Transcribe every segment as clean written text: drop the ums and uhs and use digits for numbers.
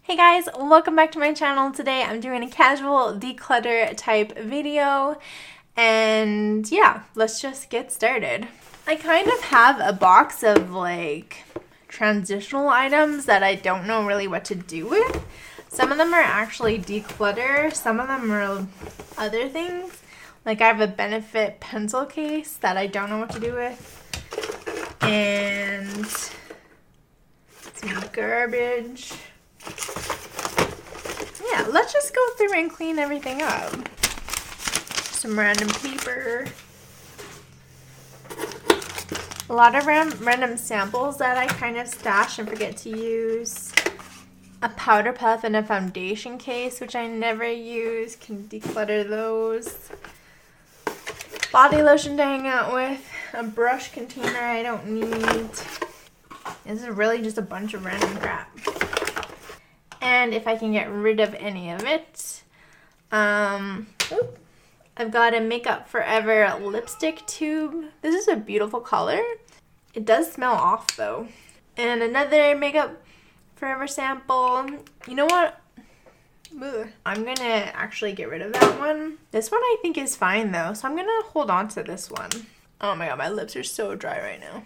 Hey guys, welcome back to my channel. Today I'm doing a casual declutter type video and yeah, let's just get started. I kind of have a box of like transitional items that I don't know really what to do with. Some of them are actually declutter, some of them are other things. Like I have a Benefit pencil case that I don't know what to do with. And some garbage. Yeah, let's just go through and clean everything up. Some random paper. A lot of random samples that I kind of stash and forget to use. A powder puff and a foundation case, which I never use. Can declutter those. Body lotion to hang out with. A brush container I don't need. This is really just a bunch of random crap. And if I can get rid of any of it, I've got a Makeup Forever lipstick tube. This is a beautiful color. It does smell off though. And another Makeup Forever sample. You know what? Ugh. I'm gonna actually get rid of that one. This one I think is fine though, so I'm gonna hold on to this one. Oh my god, my lips are so dry right now.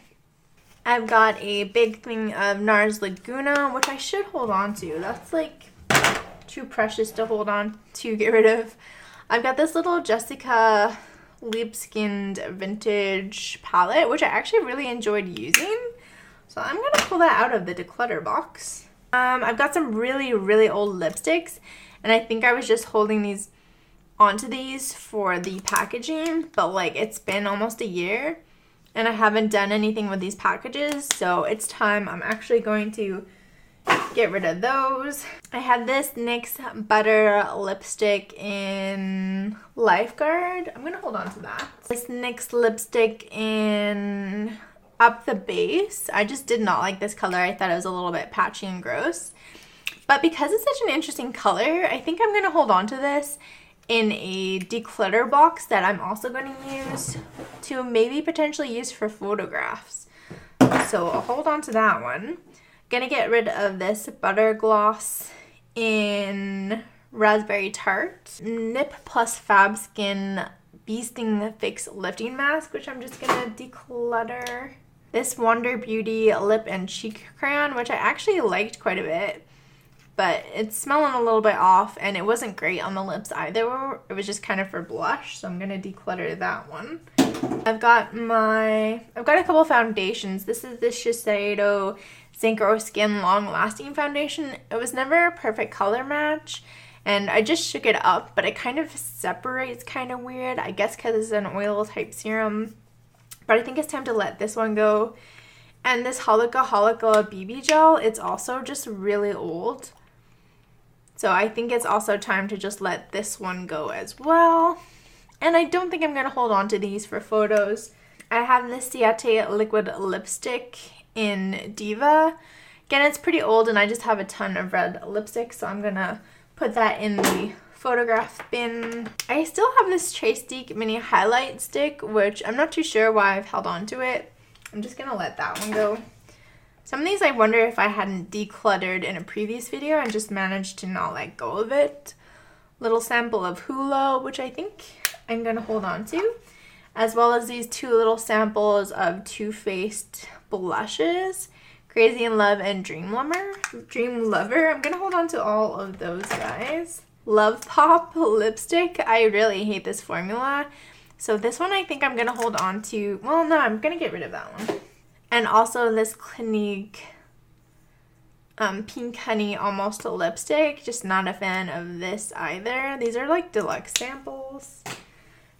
I've got a big thing of NARS Laguna, which I should hold on to. That's like too precious to hold on to get rid of. I've got this little Jessica Leap Skinned Vintage palette, which I actually really enjoyed using. So I'm going to pull that out of the declutter box. I've got some really old lipsticks, and I think I was just holding these onto these for the packaging, but like it's been almost a year. And I haven't done anything with these packages, so it's time. I'm actually going to get rid of those. I had this NYX Butter lipstick in Lifeguard. I'm going to hold on to that. This NYX lipstick in Up the Base. I just did not like this color. I thought it was a little bit patchy and gross. But because it's such an interesting color, I think I'm going to hold on to this in a declutter box that I'm also going to use to maybe potentially use for photographs. So I'll hold on to that one. Gonna get rid of this Butter Gloss in Raspberry Tart. Nip Plus Fab Skin Bee Sting Fix Lifting Mask, which I'm just gonna declutter. This Wonder Beauty Lip and Cheek Crayon, which I actually liked quite a bit. But it's smelling a little bit off, and it wasn't great on the lips either. It was just kind of for blush, so I'm gonna declutter that one. I've got a couple foundations. This is the Shiseido Synchro Skin Long Lasting Foundation. It was never a perfect color match, and I just shook it up, but it kind of separates kind of weird. I guess because it's an oil type serum, but I think it's time to let this one go. And this Holika BB gel, it's also just really old. So I think it's also time to just let this one go as well. And I don't think I'm going to hold on to these for photos. I have this Ciate liquid lipstick in Diva. Again, it's pretty old and I just have a ton of red lipstick, so I'm going to put that in the photograph bin. I still have this Chasttique mini highlight stick, which I'm not too sure why I've held on to it. I'm just going to let that one go. Some of these I wonder if I hadn't decluttered in a previous video and just managed to not let go of it. Little sample of Hula, which I think I'm going to hold on to. As well as these two little samples of Too Faced blushes. Crazy in Love and Dream Lover. I'm going to hold on to all of those guys. Love Pop lipstick. I really hate this formula. So this one I think I'm going to hold on to. Well, no, I'm going to get rid of that one. And also this Clinique Pink Honey Almost lipstick. Just not a fan of this either. These are like deluxe samples.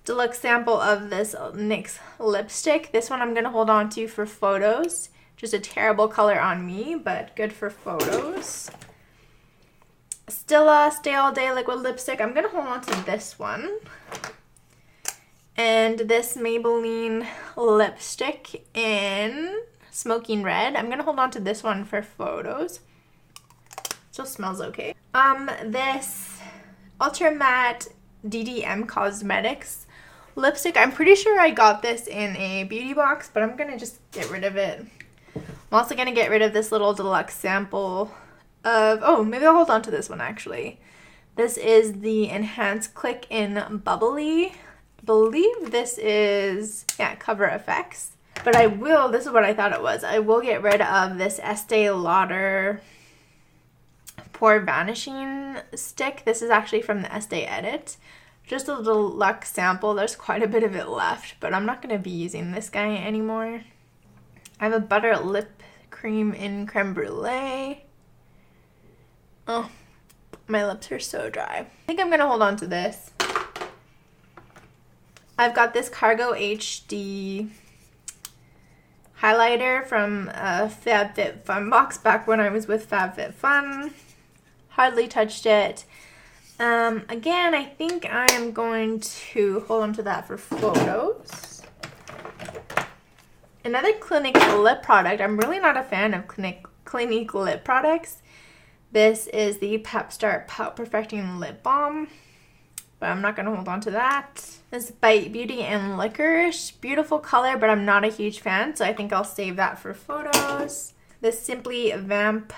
Deluxe sample of this NYX lipstick. This one I'm going to hold on to for photos. Just a terrible color on me, but good for photos. Stila Stay All Day liquid lipstick. I'm going to hold on to this one. And this Maybelline lipstick in Smoking Red. I'm going to hold on to this one for photos. Still smells okay. This Ultra Matte DDM Cosmetics lipstick. I'm pretty sure I got this in a beauty box, but I'm going to just get rid of it. I'm also going to get rid of this little deluxe sample of, oh, maybe I'll hold on to this one actually. This is the Enhanced Click in Bubbly. I believe this is, yeah, Cover Effects. But I will, this is what I thought it was, I will get rid of this Estee Lauder Pore Vanishing Stick. This is actually from the Estee Edit. Just a deluxe sample. There's quite a bit of it left, but I'm not going to be using this guy anymore. I have a butter lip cream in creme brulee. Oh, my lips are so dry. I think I'm going to hold on to this. I've got this Cargo HD highlighter from a FabFitFun box back when I was with FabFitFun. Hardly touched it. Again, I think I am going to hold on to that for photos. Another Clinique lip product. I'm really not a fan of Clinique lip products. This is the Pep Start Pout Perfecting Lip Balm, but I'm not going to hold on to that. This Bite Beauty and Licorice. Beautiful color, but I'm not a huge fan, so I think I'll save that for photos. This Simply Vamp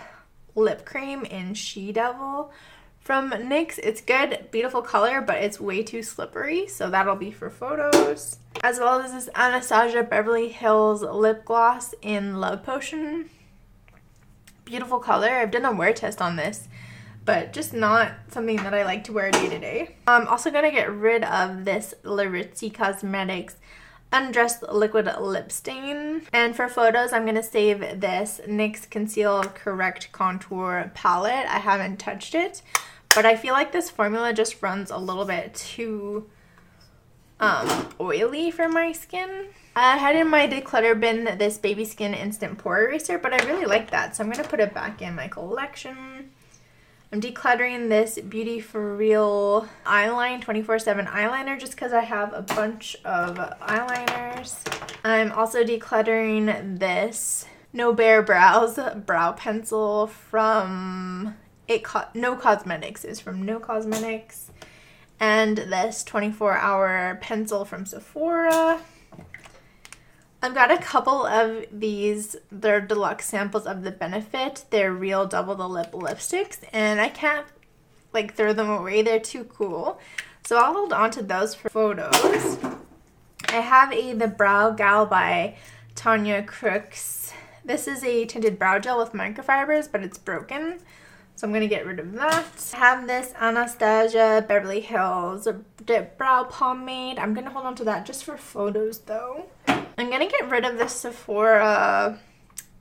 Lip Cream in She Devil from NYX. It's good, beautiful color, but it's way too slippery, so that'll be for photos. As well as this Anastasia Beverly Hills Lip Gloss in Love Potion. Beautiful color. I've done a wear test on this, but just not something that I like to wear day to day. I'm also going to get rid of this Laritzi Cosmetics Undressed Liquid Lip Stain. And for photos, I'm going to save this NYX Conceal Correct Contour Palette. I haven't touched it, but I feel like this formula just runs a little bit too oily for my skin. I had in my declutter bin this Baby Skin Instant Pore Eraser, but I really like that, so I'm going to put it back in my collection. I'm decluttering this Beauty For Real Eyeline 24/7 eyeliner just because I have a bunch of eyeliners. I'm also decluttering this No Bare Brows brow pencil from No Cosmetics. It's from No Cosmetics. And this 24-hour pencil from Sephora. I've got a couple of these, they're deluxe samples of the Benefit. They're real double the lip lipsticks, and I can't like throw them away. They're too cool. So I'll hold on to those for photos. I have The Brow Gal by Tanya Crooks. This is a tinted brow gel with microfibers, but it's broken, so I'm going to get rid of that. I have this Anastasia Beverly Hills Dip Brow Pomade. I'm going to hold on to that just for photos though. I'm going to get rid of this Sephora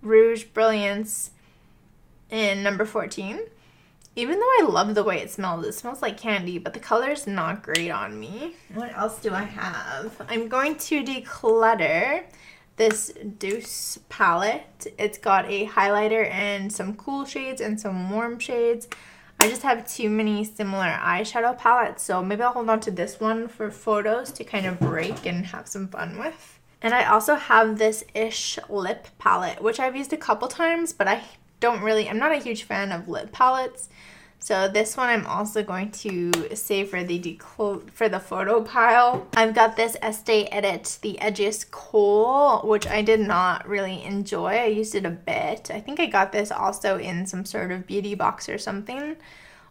Rouge Brilliance in number 14. Even though I love the way it smells like candy, but the color is not great on me. What else do I have? I'm going to declutter this Deuce palette. It's got a highlighter and some cool shades and some warm shades. I just have too many similar eyeshadow palettes, so maybe I'll hold on to this one for photos to kind of break and have some fun with. And I also have this Ish lip palette, which I've used a couple times, but I'm not a huge fan of lip palettes. So this one I'm also going to save for the photo pile. I've got this Estee Edit The Edgiest Kohl, which I did not really enjoy. I used it a bit. I think I got this also in some sort of beauty box or something,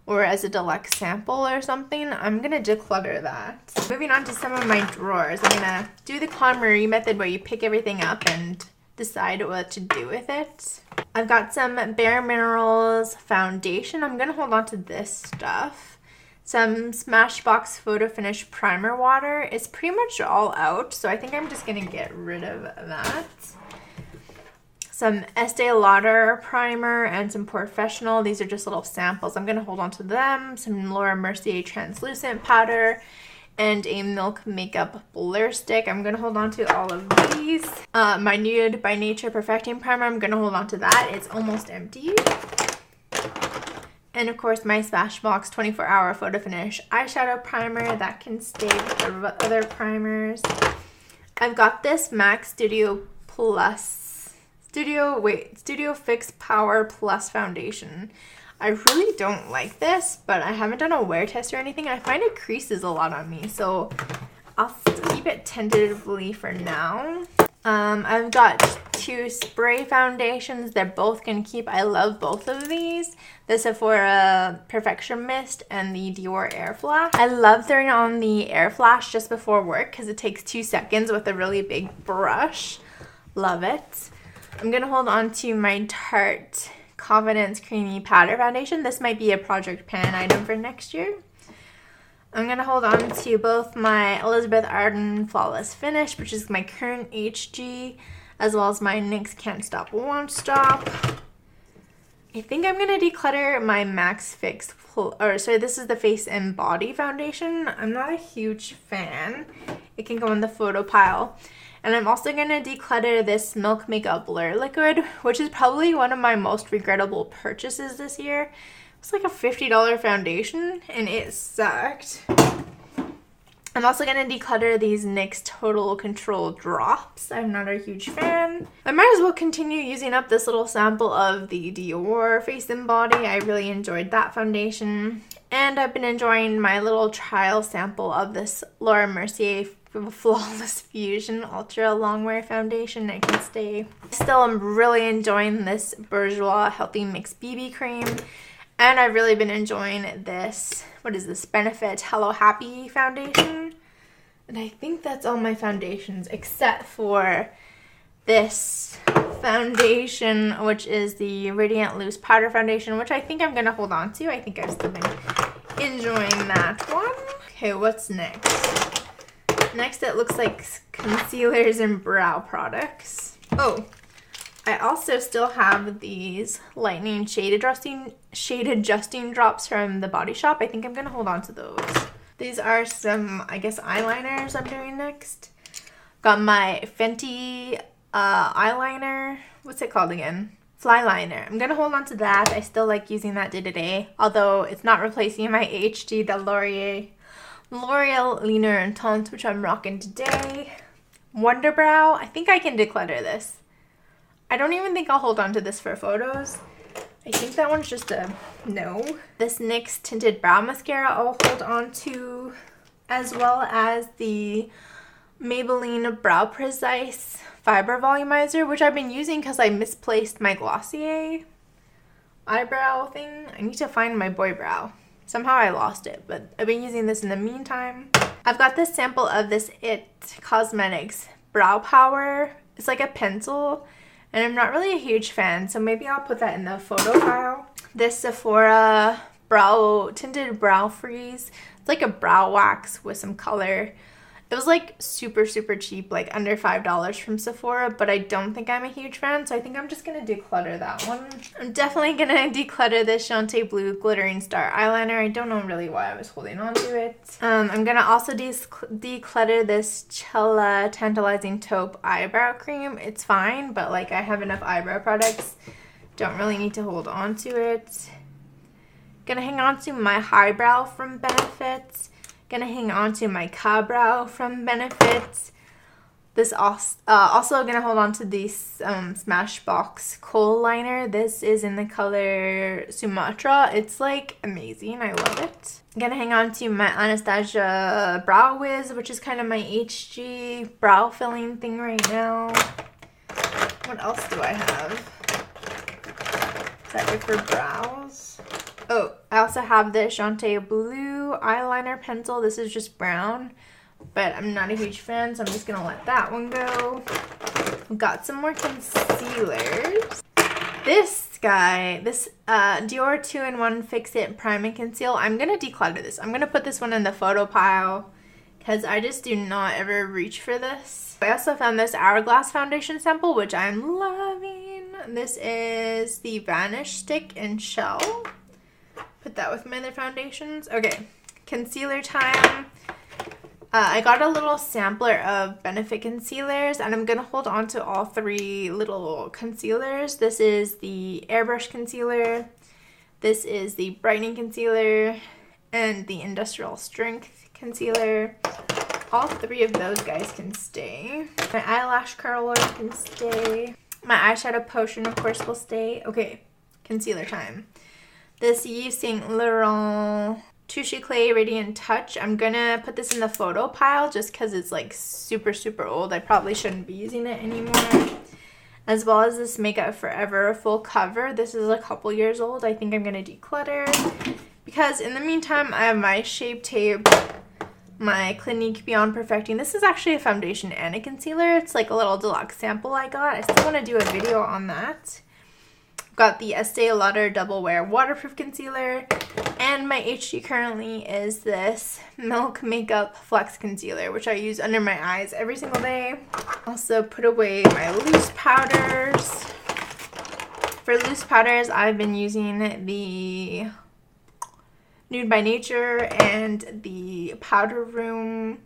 or as a deluxe sample or something. I'm going to declutter that. Moving on to some of my drawers. I'm going to do the KonMari method where you pick everything up and decide what to do with it. I've got some Bare Minerals foundation. I'm going to hold on to this stuff. Some Smashbox Photo Finish Primer Water. It's pretty much all out, so I think I'm just going to get rid of that. Some Estee Lauder primer and some Professional. These are just little samples. I'm going to hold on to them. Some Laura Mercier translucent powder and a Milk Makeup Blur Stick. I'm going to hold on to all of these. My Nude by Nature Perfecting Primer. I'm going to hold on to that. It's almost empty. And of course my Smashbox 24-hour Photo Finish eyeshadow primer. That can stay with the other primers. I've got this MAC Studio Fix Power Plus foundation. I really don't like this, but I haven't done a wear test or anything. I find it creases a lot on me, so I'll keep it tentatively for now. I've got two spray foundations. They're both gonna keep. I love both of these. The Sephora Perfection Mist and the Dior Air Flash. I love throwing on the Air Flash just before work because it takes 2 seconds with a really big brush. Love it. I'm gonna hold on to my Tarte Confidence Creamy Powder Foundation. This might be a project pan item for next year. I'm going to hold on to both my Elizabeth Arden Flawless Finish, which is my current HG, as well as my NYX Can't Stop Won't Stop. I think I'm going to declutter my Max Fix, this is the Face and Body Foundation. I'm not a huge fan. It can go in the photo pile. And I'm also going to declutter this Milk Makeup Blur Liquid, which is probably one of my most regrettable purchases this year. It's like a $50 foundation and it sucked. I'm also going to declutter these NYX Total Control drops. I'm not a huge fan. I might as well continue using up this little sample of the Dior Face and Body. I really enjoyed that foundation. And I've been enjoying my little trial sample of this Laura Mercier Flawless Fusion Ultra Longwear Foundation. I can stay. Still, I'm really enjoying this Bourjois Healthy Mix BB Cream. And I've really been enjoying this, what is this, Benefit Hello Happy foundation. And I think that's all my foundations except for this foundation, which is the Radiant Loose Powder Foundation, which I think I'm going to hold on to. I think I've still been enjoying that one. Okay, what's next? Next, it looks like concealers and brow products. Oh, I also still have these Lightning Shade Adjusting drops from the Body Shop. I think I'm going to hold on to those. These are some, I guess, eyeliners I'm doing next. Got my Fenty eyeliner. What's it called again? Fly liner. I'm going to hold on to that. I still like using that day to day, although it's not replacing my HG, the L'Oreal Liner Intense, which I'm rocking today. Wonder Brow. I think I can declutter this. I don't even think I'll hold on to this for photos. I think that one's just a no. This NYX Tinted Brow Mascara I'll hold on to, as well as the Maybelline Brow Precise Fiber Volumizer, which I've been using because I misplaced my Glossier eyebrow thing. I need to find my boy brow. Somehow I lost it, but I've been using this in the meantime. I've got this sample of this IT Cosmetics Brow Power. It's like a pencil. And I'm not really a huge fan, so maybe I'll put that in the photo file. This Sephora Tinted Brow Freeze. It's like a brow wax with some color. It was like super cheap, like under $5 from Sephora, but I don't think I'm a huge fan, so I think I'm just going to declutter that one. I'm definitely going to declutter this Shantae Blue Glittering Star Eyeliner. I don't know really why I was holding on to it. I'm going to also declutter this Cella Tantalizing Taupe Eyebrow Cream. It's fine, but like I have enough eyebrow products. Don't really need to hold on to it. Gonna hang on to my Highbrow from Benefit. Gonna hang on to my Ka-Brow from Benefit. This also gonna hold on to this Smashbox Kohl liner. This is in the color Sumatra. It's like amazing. I love it. I'm gonna hang on to my Anastasia Brow Wiz, which is kind of my HG brow filling thing right now. What else do I have? Is that it for brows? Oh, I also have the Shantae Blue eyeliner pencil. This is just brown, but I'm not a huge fan, so I'm just gonna let that one go. I've got some more concealers. This guy, this Dior 2-in-1 Fix It Prime and Conceal. I'm gonna declutter this. I'm gonna put this one in the photo pile because I just do not ever reach for this. I also found this Hourglass foundation sample, which I'm loving. This is the Vanish Stick and Shell. Put that with my other foundations. Okay, concealer time. I got a little sampler of Benefit concealers, and I'm going to hold on to all 3 little concealers. This is the Airbrush Concealer, this is the Brightening Concealer, and the Industrial Strength Concealer. All 3 of those guys can stay. My eyelash curler can stay. My eyeshadow potion, of course, will stay. Okay, concealer time. This Yves Saint Laurent Touche Clay Radiant Touch. I'm gonna put this in the photo pile just because it's like super, super old. I probably shouldn't be using it anymore. As well as this Makeup Forever full cover. This is a couple years old. I think I'm gonna declutter because in the meantime, I have my Shape Tape, my Clinique Beyond Perfecting. This is actually a foundation and a concealer. It's like a little deluxe sample I got. I still want to do a video on that. Got the Estee Lauder Double Wear Waterproof Concealer. And my HD currently is this Milk Makeup Flex Concealer, which I use under my eyes every single day. Also put away my loose powders. For loose powders, I've been using the Nude by Nature and the Powder Room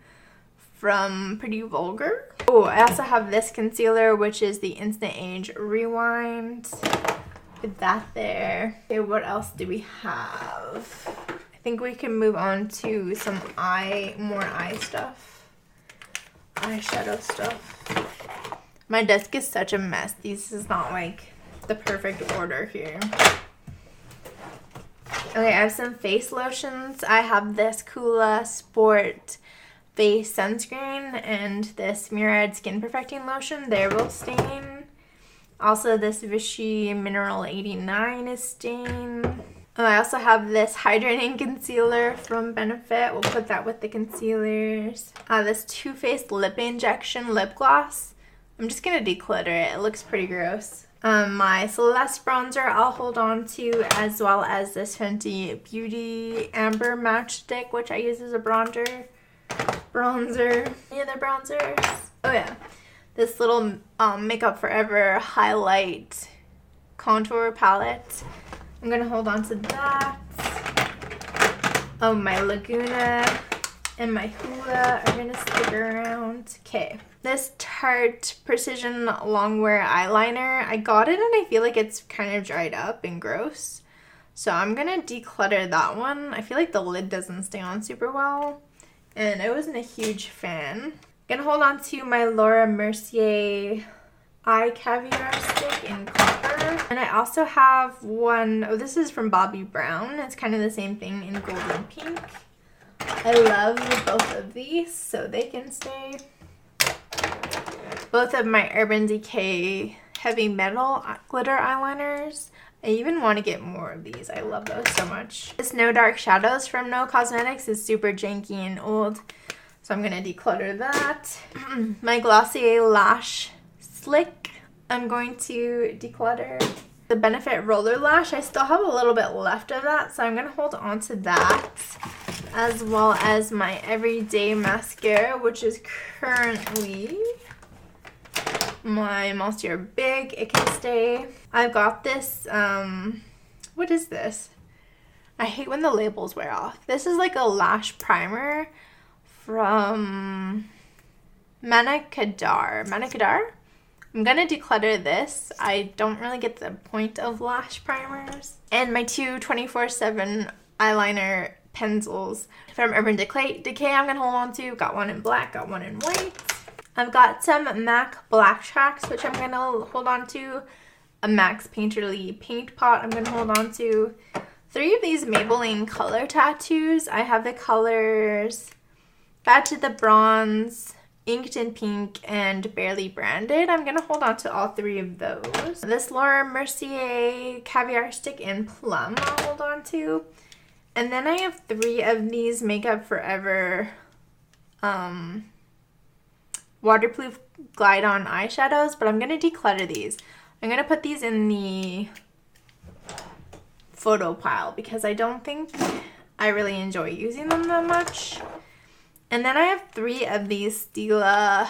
from Pretty Vulgar. Oh, I also have this concealer, which is the Instant Age Rewind. Put that there. Okay, what else do we have? I think we can move on to some more eye stuff. Eyeshadow stuff. My desk is such a mess. This is not like the perfect order here. Okay, I have some face lotions. I have this Kula Sport Face Sunscreen and this Murad Skin Perfecting Lotion. They're both stained. Also, this Vichy Mineral 89 is stained. I also have this Hydrating Concealer from Benefit. We'll put that with the concealers. This Too Faced Lip Injection Lip Gloss. I'm just going to declutter it. It looks pretty gross. My Celeste bronzer I'll hold on to, as well as this Fenty Beauty Amber Matchstick, which I use as a bronzer. Any other bronzers? Oh yeah, this little Makeup Forever Highlight Contour Palette. I'm gonna hold on to that. Oh, my Laguna and my Hoola are gonna stick around. Okay. This Tarte Precision Longwear Eyeliner. I got it and I feel like it's kind of dried up and gross. So I'm going to declutter that one. I feel like the lid doesn't stay on super well. And I wasn't a huge fan. I'm going to hold on to my Laura Mercier Eye Caviar Stick in copper. And I also have one, oh, this is from Bobbi Brown. It's kind of the same thing in golden pink. I love both of these, so they can stay. Both of my Urban Decay Heavy Metal glitter eyeliners. I even want to get more of these. I love those so much. This No Dark Shadows from No Cosmetics is super janky and old, so I'm going to declutter that. My Glossier Lash Slick, I'm going to declutter. The Benefit Roller Lash, I still have a little bit left of that, so I'm going to hold on to that. As well as my Everyday Mascara, which is currently my Monsieur Big. It can stay. I've got this, what is this? I hate when the labels wear off. This is like a lash primer from Manicadar. I'm gonna declutter this. I don't really get the point of lash primers. And my two 24/7 eyeliner pencils from Urban Decay I'm gonna hold on to. Got one in black, got one in white. I've got some MAC Black Tracks, which I'm gonna hold on to. A Max Painterly Paint Pot I'm gonna hold on to. 3 of these Maybelline color tattoos. I have the colors Bad to the Bronze, Inked in Pink, and Barely Branded. I'm gonna hold on to all 3 of those. This Laura Mercier Caviar Stick in Plum I'll hold on to. And then I have 3 of these Makeup Forever waterproof glide on eyeshadows, but I'm going to declutter these. I'm going to put these in the photo pile because I don't think I really enjoy using them that much. And then I have 3 of these Stila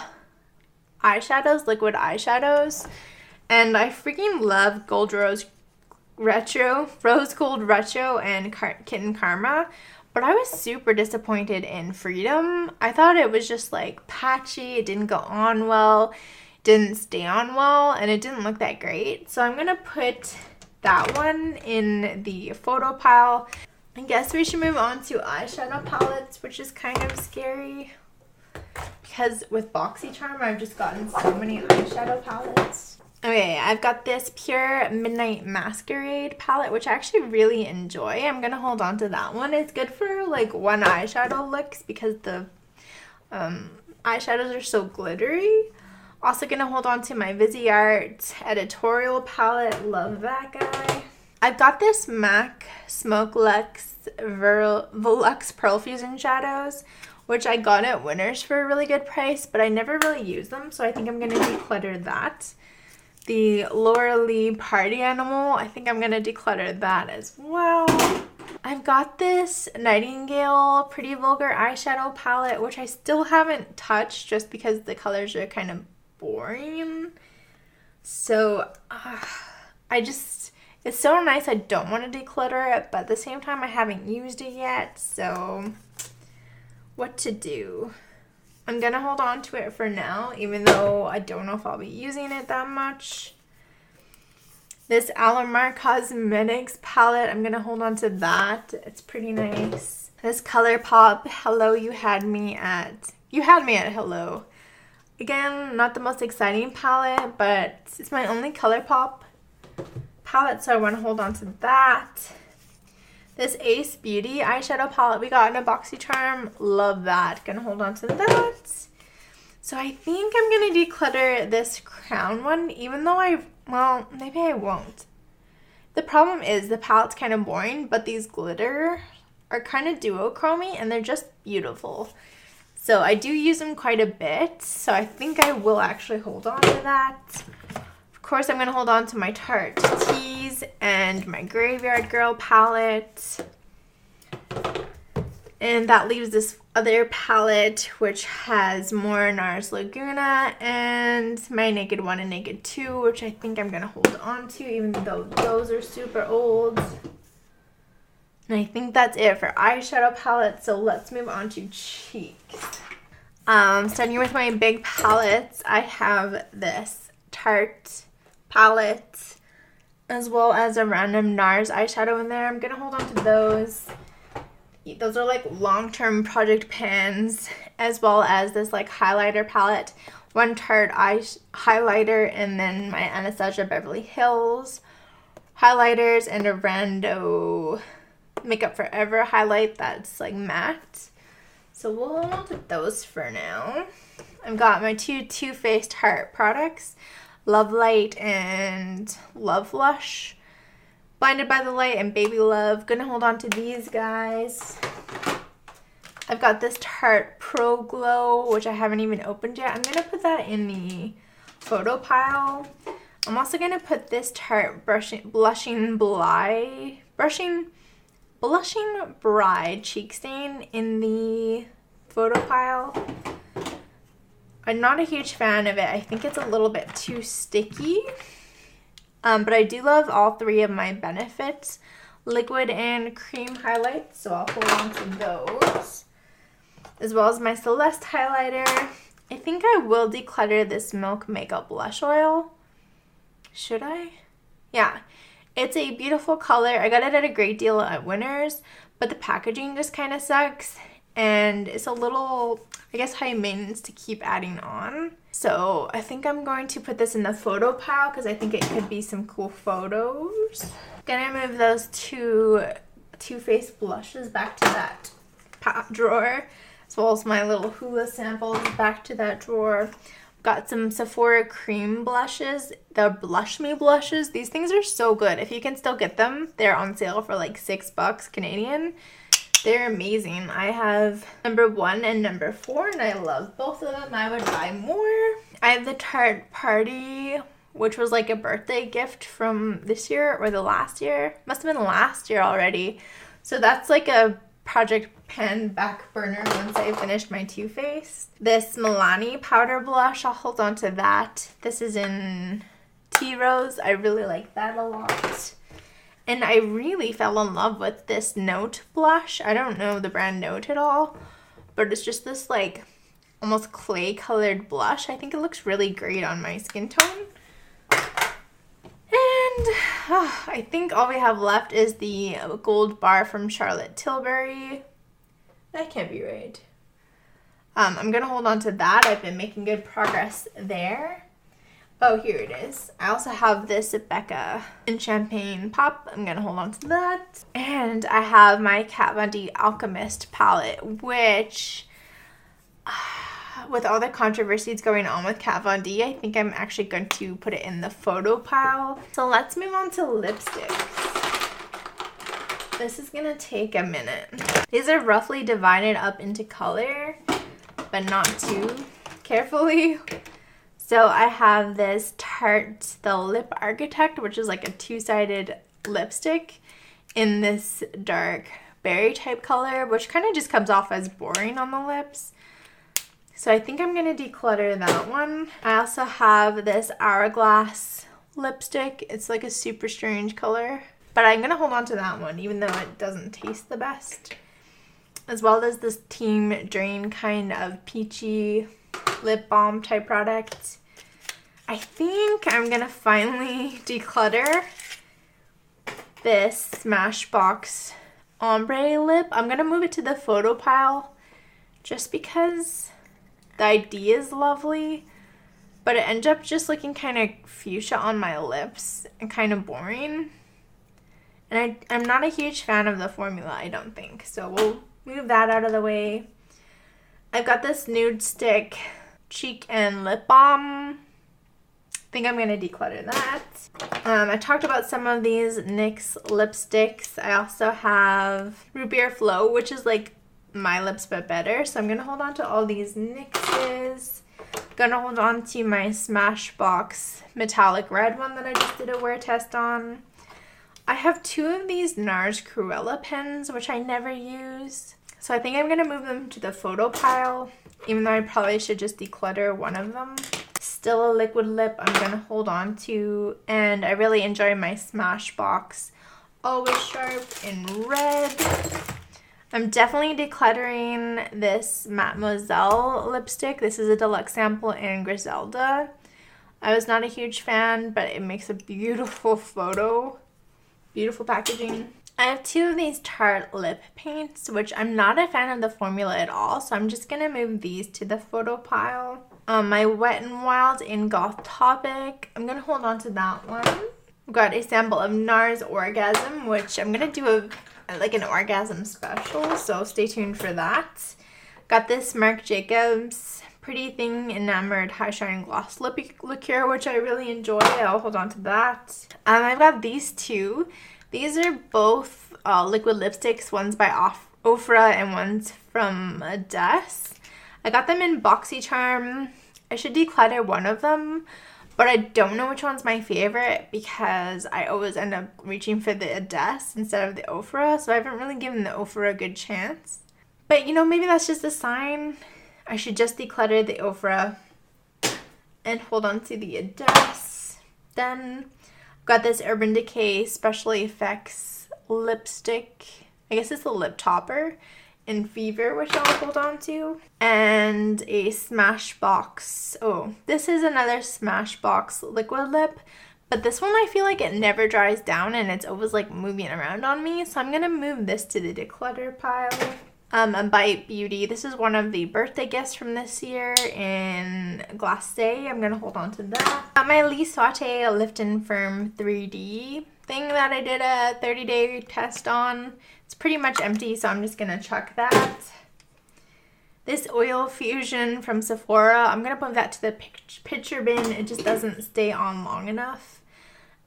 eyeshadows, liquid eyeshadows, and I freaking love Gold Rose Gold Retro and Kitten Karma, but I was super disappointed in Freedom. I thought it was just like patchy, it didn't go on well, didn't stay on well, and it didn't look that great. So I'm gonna put that one in the photo pile. I guess we should move on to eyeshadow palettes, which is kind of scary because with BoxyCharm I've just gotten so many eyeshadow palettes. Okay, I've got this Pure Midnight Masquerade palette, which I actually really enjoy. I'm gonna hold on to that one. It's good for like one eyeshadow looks because the eyeshadows are so glittery. Also gonna hold on to my Viseart editorial palette. Love that guy. I've got this MAC Smoke Luxe Volux Pearl Fusion shadows, which I got at Winners for a really good price, but I never really use them, so I think I'm gonna declutter that. The Laura Lee Party Animal, I think I'm gonna declutter that as well. I've got this Nightingale Pretty Vulgar eyeshadow palette, which I still haven't touched just because the colors are kind of boring. So it's so nice. I don't want to declutter it, but at the same time I haven't used it yet, so what to do? I'm gonna hold on to it for now, even though I don't know if I'll be using it that much. This Alamar Cosmetics palette, I'm gonna hold on to that. It's pretty nice. This ColourPop Hello You Had Me At Hello. Again, not the most exciting palette, but it's my only ColourPop palette, so I want to hold on to that. This Ace Beauty eyeshadow palette we got in a BoxyCharm. Love that. Gonna hold on to that. So I think I'm gonna declutter this crown one, even though well, maybe I won't. The problem is the palette's kind of boring, but these glitter are kind of duochrome and they're just beautiful. So I do use them quite a bit, so I think I will actually hold on to that. Of course, I'm going to hold on to my Tarte Tease and my Graveyard Girl palette. And that leaves this other palette, which has more NARS Laguna and my Naked 1 and Naked 2, which I think I'm going to hold on to, even though those are super old. And I think that's it for eyeshadow palettes, so let's move on to cheeks. Starting with my big palettes, I have this Tarte palette, as well as a random NARS eyeshadow in there. I'm going to hold on to those. Those are like long-term project pans, as well as this like highlighter palette. One Tarte highlighter, and then my Anastasia Beverly Hills highlighters, and a rando Makeup Forever highlight that's like matte. So we'll hold on to those for now. I've got my two Too Faced Heart products, Love Light and Love Lush. Blinded by the Light and Baby Love. Gonna hold on to these guys. I've got this Tarte Pro Glow, which I haven't even opened yet. I'm gonna put that in the photo pile. I'm also gonna put this Tarte Blushing Bride cheek stain in the photo pile. I'm not a huge fan of it. I think it's a little bit too sticky. But I do love all three of my Benefits liquid and cream highlights, so I'll hold on to those. As well as my Celeste highlighter. I think I will declutter this Milk Makeup Blush Oil. Should I? Yeah. It's a beautiful color. I got it at a great deal at Winners, but the packaging just kind of sucks. And it's a little, I guess, high maintenance to keep adding on. So I think I'm going to put this in the photo pile because I think it could be some cool photos. Gonna move those two Too Faced blushes back to that drawer, as well as my little Hoola samples back to that drawer. Got some Sephora cream blushes, the Blush Me blushes. These things are so good. If you can still get them, they're on sale for like $6 Canadian. They're amazing. I have number 1 and number 4, and I love both of them. I would buy more. I have the Tarte Party, which was like a birthday gift from this year or the last year. Must have been last year already. So that's like a project pen back burner once I finished my Too Faced. This Milani powder blush, I'll hold on to that. This is in Tea Rose. I really like that a lot. And I really fell in love with this Note blush. I don't know the brand Note at all, but it's just this like almost clay colored blush. I think it looks really great on my skin tone. And I think all we have left is the gold bar from Charlotte Tilbury. That can't be right. I'm going to hold on to that. I've been making good progress there. Oh, here it is. I also have this Becca in Champagne Pop. I'm gonna hold on to that. And I have my Kat Von D Alchemist palette, which with all the controversies going on with Kat Von D, I think I'm actually going to put it in the photo pile. So let's move on to lipsticks. This is gonna take a minute. These are roughly divided up into color, but not too carefully. So I have this Tarte The Lip Architect, which is like a two-sided lipstick in this dark berry type color, which kind of just comes off as boring on the lips. So I think I'm going to declutter that one. I also have this Hourglass lipstick. It's like a super strange color, but I'm going to hold on to that one even though it doesn't taste the best. As well as this Team Drain kind of peachy lip balm type product. I think I'm gonna finally declutter this Smashbox ombre lip. I'm gonna move it to the photo pile just because the idea is lovely, but it ends up just looking kind of fuchsia on my lips and kind of boring. And I'm not a huge fan of the formula, I don't think. So we'll move that out of the way. I've got this Nude Stick cheek and lip balm. I think I'm going to declutter that. I talked about some of these NYX lipsticks. I also have Root Beer Flow, which is like my lips but better. So I'm going to hold on to all these NYXs. Going to hold on to my Smashbox metallic red one that I just did a wear test on. I have two of these NARS Cruella pens, which I never use. So I think I'm going to move them to the photo pile, even though I probably should just declutter one of them. Still a liquid lip I'm going to hold on to, and I really enjoy my Smashbox Always Sharp in red. I'm definitely decluttering this Mademoiselle lipstick. This is a deluxe sample in Griselda. I was not a huge fan, but it makes a beautiful photo. Beautiful packaging. I have two of these Tarte lip paints, which I'm not a fan of the formula at all, so I'm just going to move these to the photo pile. My Wet n Wild in Goth Topic, I'm going to hold on to that one. I've got a sample of NARS Orgasm, which I'm going to do an orgasm special, so stay tuned for that. Got this Marc Jacobs Pretty Thing Enamored High Shine Gloss Lip Liqueur, which I really enjoy. I'll hold on to that. I've got these two. These are both liquid lipsticks. One's by Ofra and one's from Des. I got them in BoxyCharm. I should declutter one of them, but I don't know which one's my favorite because I always end up reaching for the Des instead of the Ofra, so I haven't really given the Ofra a good chance. But you know, maybe that's just a sign. I should just declutter the Ofra and hold on to the Des. Then got this Urban Decay Special Effects lipstick. I guess it's a lip topper in Fever, which I'll hold on to. And a Smashbox. Oh, this is another Smashbox liquid lip. But this one I feel like it never dries down and it's always like moving around on me. So I'm going to move this to the declutter pile. A Bite Beauty. This is one of the birthday gifts from this year in Glacé. I'm going to hold on to that. Got my Lee Sauté Lift and Firm 3D thing that I did a 30-day test on. It's pretty much empty, so I'm just going to chuck that. This Oil Fusion from Sephora. I'm going to move that to the picture bin. It just doesn't stay on long enough.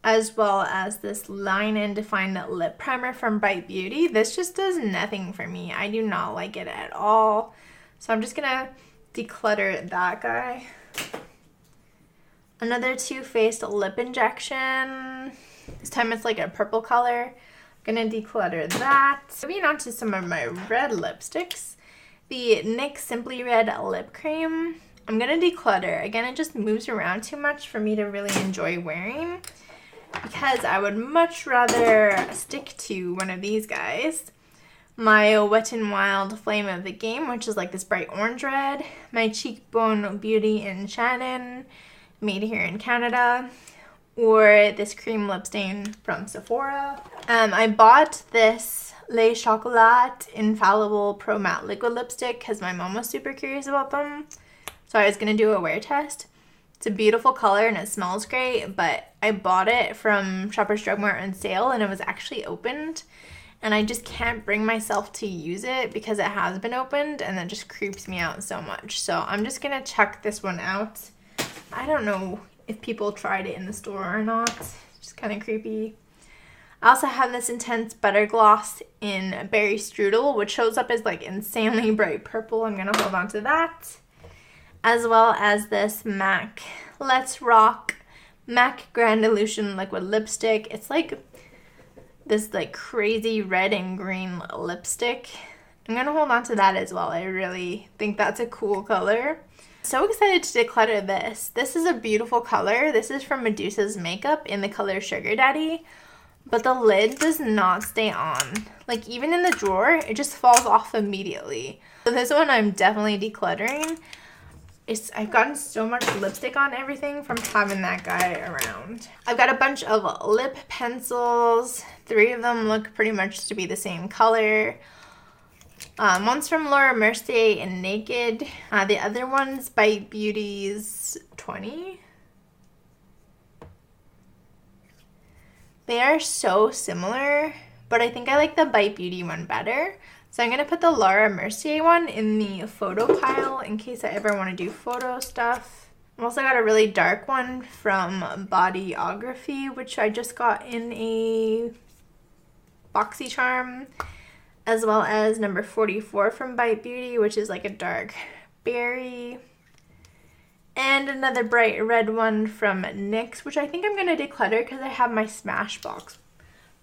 As well as this Line and Define Lip Primer from Bite Beauty. This just does nothing for me. I do not like it at all. So I'm just going to declutter that guy. Another Too Faced lip injection. This time it's like a purple color. I'm going to declutter that. Moving on to some of my red lipsticks. The NYX Simply Red Lip Cream. I'm going to declutter. Again, it just moves around too much for me to really enjoy wearing, because I would much rather stick to one of these guys. My Wet n Wild Flame of the Game, which is like this bright orange red. My Cheekbone Beauty in Shannon, made here in Canada. Or this cream lip stain from Sephora. I bought this Le Chocolat Infallible Pro Matte Liquid Lipstick because my mom was super curious about them. So I was going to do a wear test. It's a beautiful color and it smells great, but I bought it from Shoppers Drug Mart on sale and it was actually opened. And I just can't bring myself to use it because it has been opened and that just creeps me out so much. So I'm just going to check this one out. I don't know if people tried it in the store or not. It's just kind of creepy. I also have this intense butter gloss in Berry Strudel, which shows up as like insanely bright purple. I'm going to hold on to that. As well as this MAC Let's Rock MAC Grand Illusion Liquid Lipstick. It's like this like crazy red and green lipstick. I'm going to hold on to that as well. I really think that's a cool color. So excited to declutter this. This is a beautiful color. This is from Medusa's Makeup in the color Sugar Daddy. But the lid does not stay on. Like even in the drawer, it just falls off immediately. So this one I'm definitely decluttering. I've gotten so much lipstick on everything from having that guy around. I've got a bunch of lip pencils. 3 of them look pretty much to be the same color. One's from Laura Mercier and Naked. The other one's by Beauty's 20. They are so similar, but I think I like the Bite Beauty one better. So I'm going to put the Laura Mercier one in the photo pile in case I ever want to do photo stuff. I've also got a really dark one from Bodyography, which I just got in a BoxyCharm, as well as number 44 from Bite Beauty, which is like a dark berry. And another bright red one from NYX, which I think I'm going to declutter because I have my Smashbox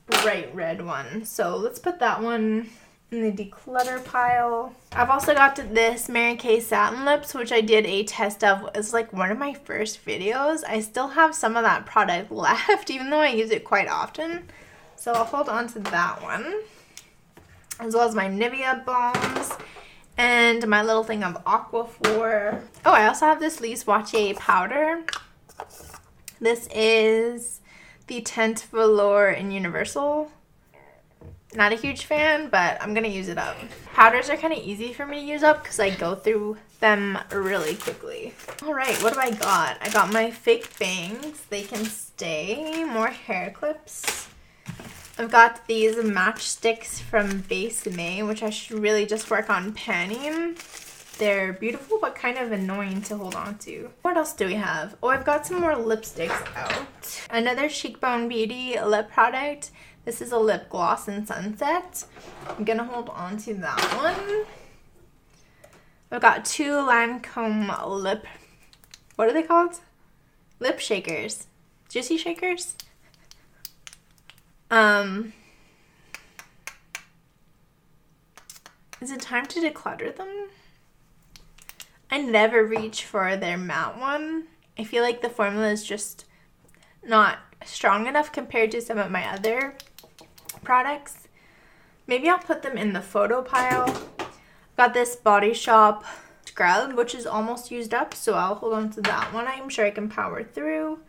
bright red one. So let's put that one in the declutter pile. I've also got this Mary Kay Satin Lips, which I did a test of. It's like one of my first videos. I still have some of that product left, even though I use it quite often. So I'll hold on to that one. As well as my Nivea balms. And my little thing of Aquaphor. Oh, I also have this Lise Watier powder. This is the Tint Velour in Universal. Not a huge fan, but I'm going to use it up. Powders are kind of easy for me to use up because I go through them really quickly. Alright, what have I got? I got my fake bangs. They can stay. More hair clips. I've got these matchsticks from Base May, which I should really just work on panning. They're beautiful, but kind of annoying to hold on to. What else do we have? Oh, I've got some more lipsticks out. Another Cheekbone Beauty lip product. This is a lip gloss in Sunset. I'm gonna hold on to that one. I've got 2 Lancome lip, what are they called? Lip shakers. Juicy shakers? Is it time to declutter them? I never reach for their matte one. I feel like the formula is just not strong enough compared to some of my other products. Maybe I'll put them in the photo pile. Got this Body Shop scrub, which is almost used up, so I'll hold on to that one. I'm sure I can power through.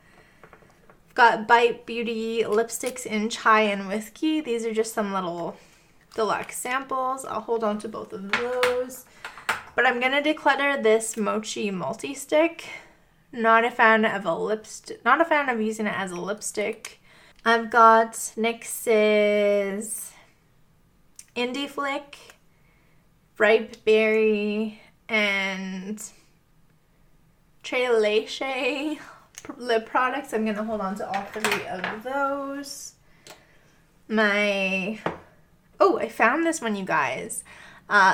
Got Bite Beauty lipsticks in Chai and Whiskey. These are just some little deluxe samples. I'll hold on to both of those. But I'm going to declutter this Mochi Multi-Stick. Not a fan of using it as a lipstick. I've got NYX's Indie Flick, Ripe Berry, and Trelleche lip products. I'm going to hold on to all 3 of those. Oh, I found this one, you guys.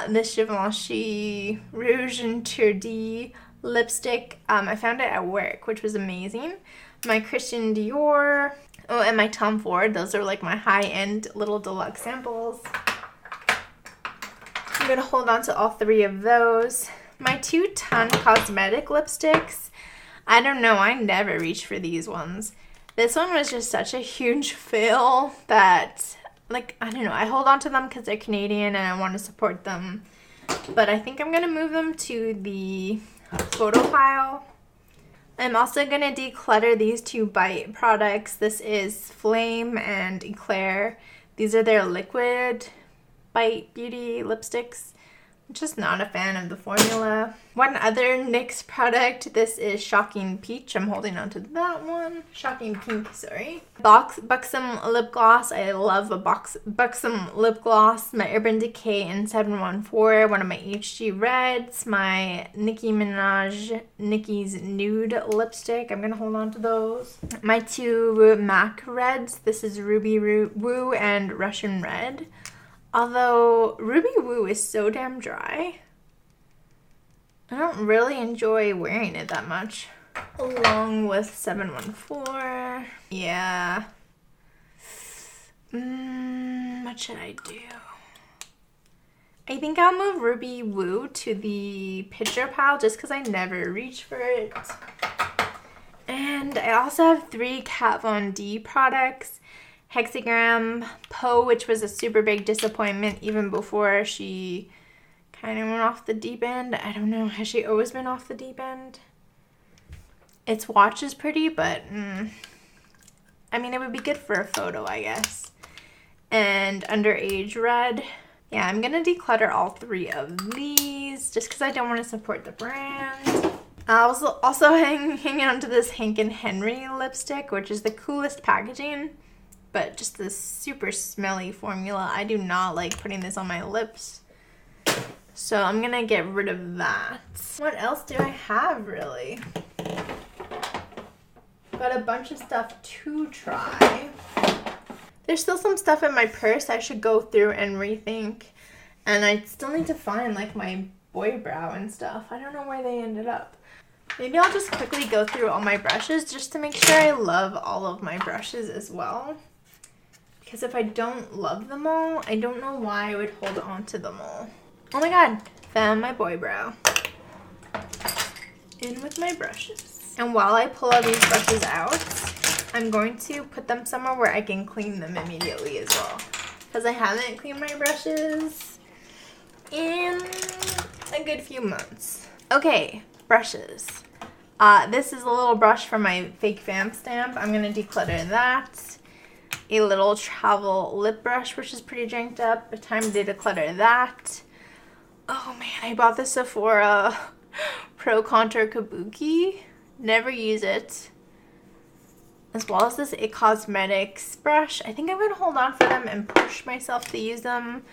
This Givenchy Rouge Interdit lipstick. I found it at work, which was amazing. My Christian Dior. Oh, and my Tom Ford. Those are like my high-end little deluxe samples. I'm going to hold on to all 3 of those. My 2 Ton Cosmetic lipsticks. I don't know. I never reach for these ones. This one was just such a huge fail that, like, I don't know. I hold on to them because they're Canadian and I want to support them. But I think I'm going to move them to the photo pile. I'm also going to declutter these 2 Bite products. This is Flame and Eclair. These are their liquid Bite Beauty lipsticks. Just not a fan of the formula. One other NYX product, this is Shocking Peach. I'm holding on to that one. Shocking Pink, sorry. Buxom lip gloss. I love a Buxom lip gloss. My Urban Decay in 714. One of my HG Reds. My Nicki Minaj Nicki's Nude lipstick. I'm gonna hold on to those. My two MAC Reds. This is Ruby Woo and Russian Red. Although Ruby Woo is so damn dry, I don't really enjoy wearing it that much. Along with 714. Yeah. What should I do? I think I'll move Ruby Woo to the picture pile just because I never reach for it. And I also have 3 Kat Von D products. Hexagram Poe, which was a super big disappointment even before she kind of went off the deep end. I don't know, has she always been off the deep end? Its watch is pretty, but I mean, it would be good for a photo, I guess. And Underage Red. Yeah, I'm gonna declutter all 3 of these just because I don't want to support the brand. I was also hanging on to this Hank and Henry lipstick, which is the coolest packaging, but just this super smelly formula. I do not like putting this on my lips. So I'm gonna get rid of that. What else do I have, really? Got a bunch of stuff to try. There's still some stuff in my purse I should go through and rethink. And I still need to find like my boy brow and stuff. I don't know where they ended up. Maybe I'll just quickly go through all my brushes just to make sure I love all of my brushes as well. Because if I don't love them all, I don't know why I would hold on to them all. Oh my god, found my boy brow. In with my brushes. And while I pull all these brushes out, I'm going to put them somewhere where I can clean them immediately as well. Because I haven't cleaned my brushes in a good few months. Okay, brushes. This is a little brush from my fake vamp stamp. I'm going to declutter that. A little travel lip brush, which is pretty janked up. Time to declutter that. Oh man, I bought the Sephora Pro Contour Kabuki. Never use it. As well as this It Cosmetics brush. I think I'm going to hold on for them and push myself to use them.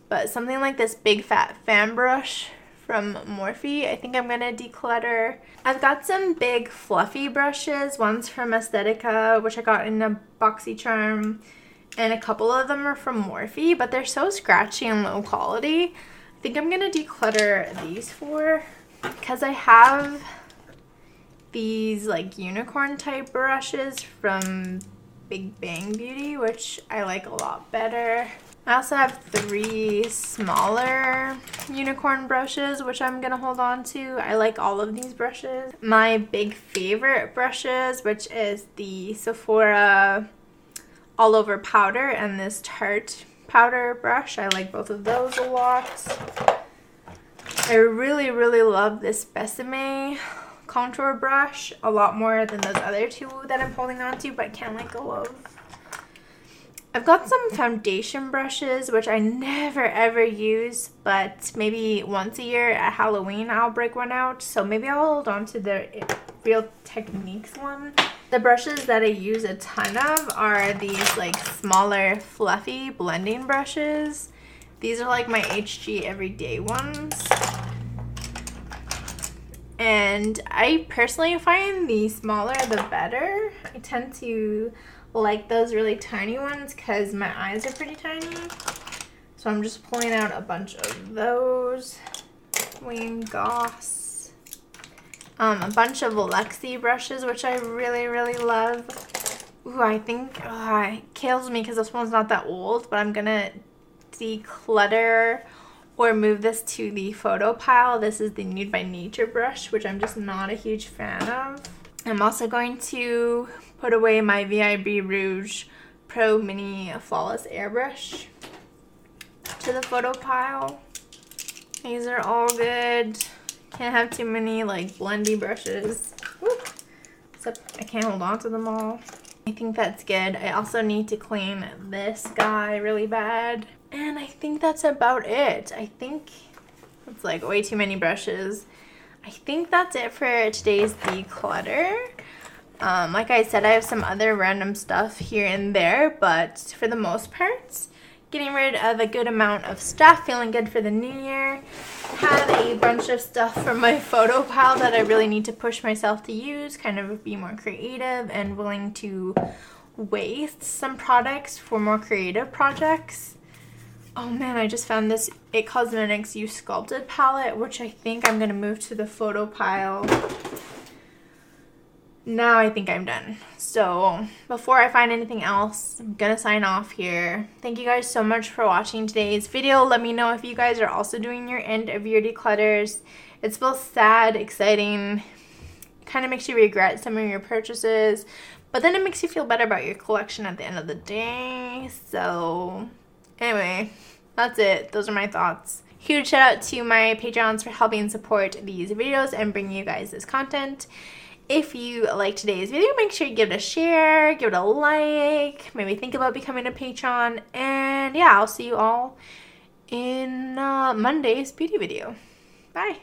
But something like this big fat fan brush from Morphe, I think I'm going to declutter. I've got some big fluffy brushes. One's from Aesthetica, which I got in a BoxyCharm. And a couple of them are from Morphe, but they're so scratchy and low quality. I think I'm going to declutter these 4. Because I have these like unicorn type brushes from Big Bang Beauty, which I like a lot better. I also have 3 smaller unicorn brushes, which I'm going to hold on to. I like all of these brushes. My big favorite brushes, which is the Sephora All Over Powder and this Tarte powder brush. I like both of those a lot. I really, really love this Besame contour brush a lot more than those other 2 that I'm holding on to, but I can't let go of. I've got some foundation brushes, which I never ever use, but maybe once a year at Halloween I'll break one out. So maybe I'll hold on to the Real Techniques one. The brushes that I use a ton of are these like smaller fluffy blending brushes. These are like my HG everyday ones. And I personally find the smaller the better. I tend to like those really tiny ones because my eyes are pretty tiny. So I'm just pulling out a bunch of those. Wayne Goss. A bunch of Alexi brushes, which I really, really love. Ooh, I think it kills me because this one's not that old, but I'm gonna declutter or move this to the photo pile. This is the Nude by Nature brush, which I'm just not a huge fan of. I'm also going to put away my VIB Rouge Pro Mini Flawless Airbrush to the photo pile. These are all good. Can't have too many like blendy brushes. Woo. Except I can't hold on to them all. I think that's good. I also need to clean this guy really bad. And I think that's about it. I think It's like way too many brushes. I think that's it for today's declutter. Like I said, I have some other random stuff here and there, but for the most part, getting rid of a good amount of stuff, feeling good for the new year. Have a bunch of stuff from my photo pile that I really need to push myself to use, kind of be more creative and willing to waste some products for more creative projects. Oh man, I just found this It Cosmetics You Sculpted palette, which I think I'm going to move to the photo pile. Now I think I'm done. So before I find anything else, I'm gonna sign off here. Thank you guys so much for watching today's video. Let me know if you guys are also doing your end of year declutters. It's both sad, exciting, kind of makes you regret some of your purchases, but then it makes you feel better about your collection at the end of the day. So anyway, that's it. Those are my thoughts. Huge shout out to my Patreons for helping support these videos and bring you guys this content. If you like today's video, make sure you give it a share, give it a like, maybe think about becoming a patron, and yeah, I'll see you all in Monday's beauty video. Bye!